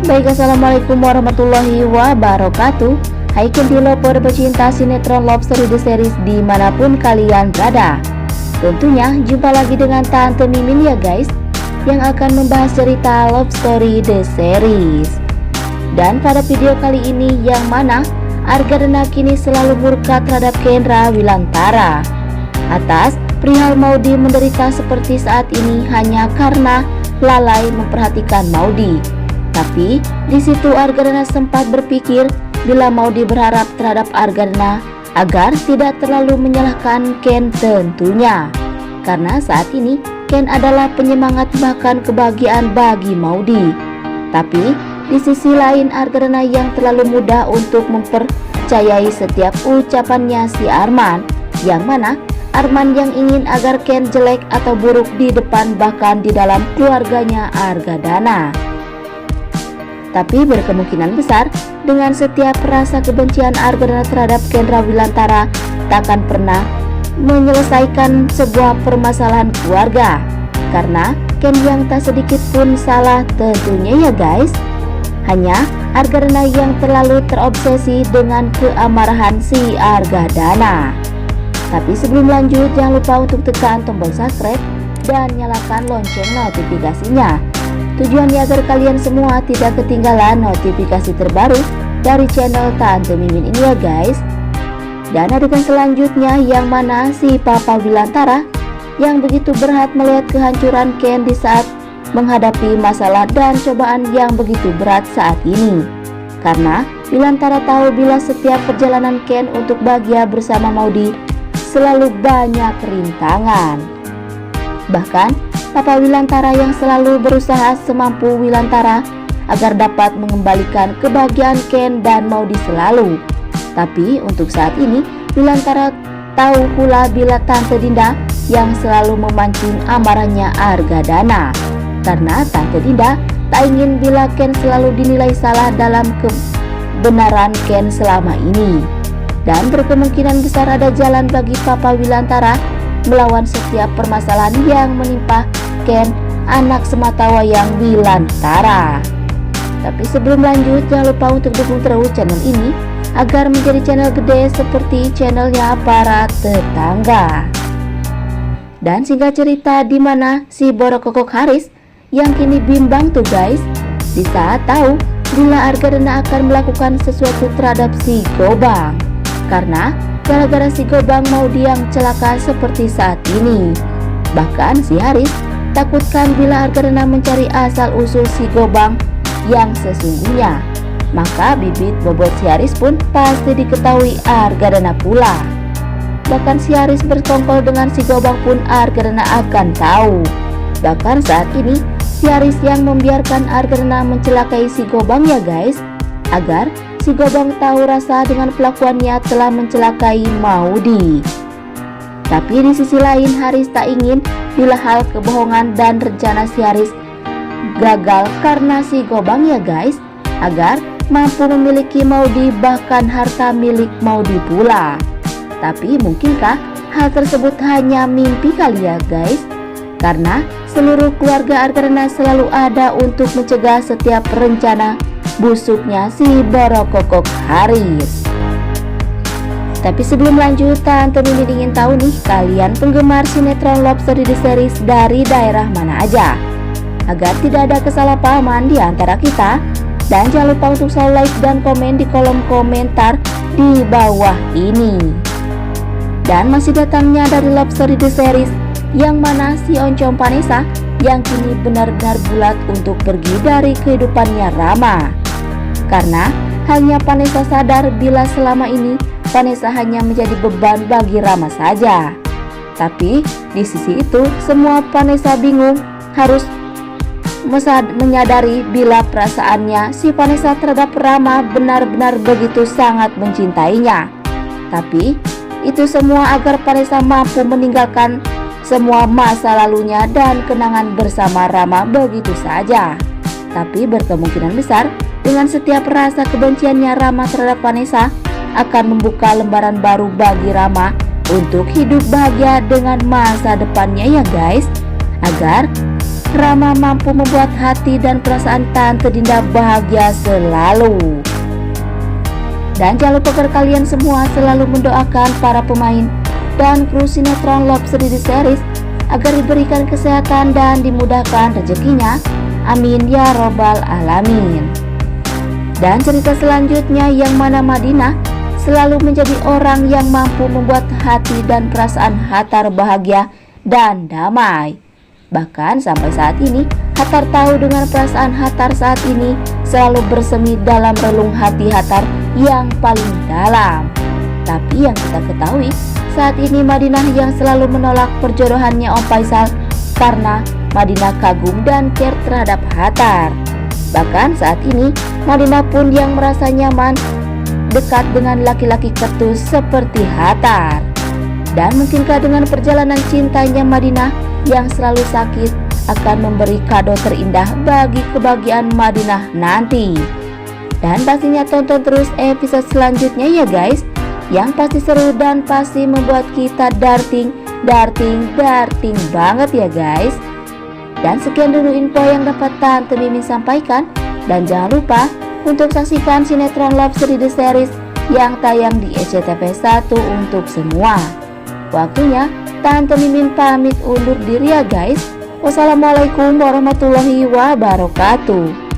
Baik, assalamualaikum warahmatullahi wabarakatuh. Hai Ken Lover pecinta sinetron Love Story The Series dimanapun kalian berada. Tentunya jumpa lagi dengan Tante Mimin ya guys, yang akan membahas cerita Love Story The Series. Dan pada video kali ini yang mana Argadana kini selalu murka terhadap Kendra Wilantara atas perihal Maudy menderita seperti saat ini hanya karena lalai memperhatikan Maudy. Tapi di situ Argadana sempat berpikir bila Maudy berharap terhadap Argadana agar tidak terlalu menyalahkan Ken tentunya. Karena saat ini Ken adalah penyemangat bahkan kebahagiaan bagi Maudy. Tapi di sisi lain Argadana yang terlalu mudah untuk mempercayai setiap ucapannya si Arman, yang mana Arman yang ingin agar Ken jelek atau buruk di depan bahkan di dalam keluarganya Argadana. Tapi berkemungkinan besar dengan setiap rasa kebencian Argadana terhadap Kendra Wilantara takkan pernah menyelesaikan sebuah permasalahan keluarga, karena Ken yang tak sedikit pun salah tentunya ya guys. Hanya Argadana yang terlalu terobsesi dengan keamarahan si Argadana. Tapi sebelum lanjut, jangan lupa untuk tekan tombol subscribe dan nyalakan lonceng notifikasinya. Tujuannya agar kalian semua tidak ketinggalan notifikasi terbaru dari channel Tante Mimin ini ya guys. Dan adegan selanjutnya yang mana si Papa Wilantara yang begitu berat melihat kehancuran Ken di saat menghadapi masalah dan cobaan yang begitu berat saat ini. Karena Wilantara tahu bila setiap perjalanan Ken untuk bahagia bersama Maudy selalu banyak rintangan. Bahkan Papa Wilantara yang selalu berusaha semampu Wilantara agar dapat mengembalikan kebahagiaan Ken dan Maudy selalu. Tapi untuk saat ini Wilantara tahu pula bila Tante Dinda yang selalu memancing amarahnya Argadana, karena Tante Dinda tak ingin bila Ken selalu dinilai salah dalam kebenaran Ken selama ini. Dan berkemungkinan besar ada jalan bagi Papa Wilantara melawan setiap permasalahan yang menimpa Ken, anak sematawayang Wilantara. Tapi sebelum lanjut, jangan lupa untuk dukung terus channel ini agar menjadi channel gede seperti channelnya para tetangga. Dan singkat cerita di mana si Borokokok Haris yang kini bimbang tuh guys, di saat tahu bila Argadana akan melakukan sesuatu terhadap si Gobang, karena gara-gara si Gobang Maudy yang celaka seperti saat ini. Bahkan si Haris takutkan bila Argadana mencari asal-usul si Gobang yang sesungguhnya, maka bibit bobot si Haris pun pasti diketahui Argadana pula. Bahkan si Haris bertongkol dengan si Gobang pun Argadana akan tahu. Bahkan saat ini si Haris yang membiarkan Argadana mencelakai si Gobang ya guys, agar si Gobang tahu rasa dengan pelakuannya telah mencelakai Maudy. Tapi di sisi lain Haris tak ingin bila hal kebohongan dan rencana si Haris gagal karena si Gobang ya guys, agar mampu memiliki Maudy bahkan harta milik Maudy pula. Tapi mungkinkah hal tersebut hanya mimpi kali ya guys? Karena seluruh keluarga Argadana selalu ada untuk mencegah setiap rencana busuknya si Borokokok Haris. Tapi sebelum lanjut, Tante Mimin ingin tahu nih, kalian penggemar sinetron Love Story The Series dari daerah mana aja, agar tidak ada kesalahpahaman di antara kita. Dan jangan lupa untuk selalu like dan komen di kolom komentar di bawah ini. Dan masih datangnya dari Love Story The Series yang mana si Oncom Vanessa yang kini benar-benar bulat untuk pergi dari kehidupannya Rama. Karena hanya Vanessa sadar bila selama ini Vanessa hanya menjadi beban bagi Rama saja. Tapi di sisi itu semua Vanessa bingung harus menyadari bila perasaannya si Vanessa terhadap Rama benar-benar begitu sangat mencintainya. Tapi itu semua agar Vanessa mampu meninggalkan semua masa lalunya dan kenangan bersama Rama begitu saja. Tapi berkemungkinan besar dengan setiap rasa kebenciannya Rama terhadap Vanessa akan membuka lembaran baru bagi Rama untuk hidup bahagia dengan masa depannya ya guys, agar Rama mampu membuat hati dan perasaan Tante Dinda bahagia selalu. Dan jangan lupa agar kalian semua selalu mendoakan para pemain dan kru sinetron Love 3D Series agar diberikan kesehatan dan dimudahkan rezekinya. Amin ya robbal alamin. Dan cerita selanjutnya yang mana Madinah selalu menjadi orang yang mampu membuat hati dan perasaan Hattar bahagia dan damai. Bahkan sampai saat ini Hattar tahu dengan perasaan Hattar saat ini selalu bersemi dalam relung hati Hattar yang paling dalam. Tapi yang kita ketahui saat ini Madinah yang selalu menolak perjodohannya Om Faisal karena Madinah kagum dan care terhadap Hattar. Bahkan saat ini Madinah pun yang merasa nyaman dekat dengan laki-laki ketus seperti Hattar. Dan mungkinkah dengan perjalanan cintanya Madinah yang selalu sakit akan memberi kado terindah bagi kebahagiaan Madinah nanti. Dan pastinya tonton terus episode selanjutnya ya guys, yang pasti seru dan pasti membuat kita darting banget ya guys. Dan sekian dulu info yang dapat Tante Mimin sampaikan. Dan jangan lupa untuk saksikan sinetron Love 3D Series yang tayang di SCTV 1 untuk semua. Waktunya Tante Mimin pamit undur diri ya guys. Wassalamualaikum warahmatullahi wabarakatuh.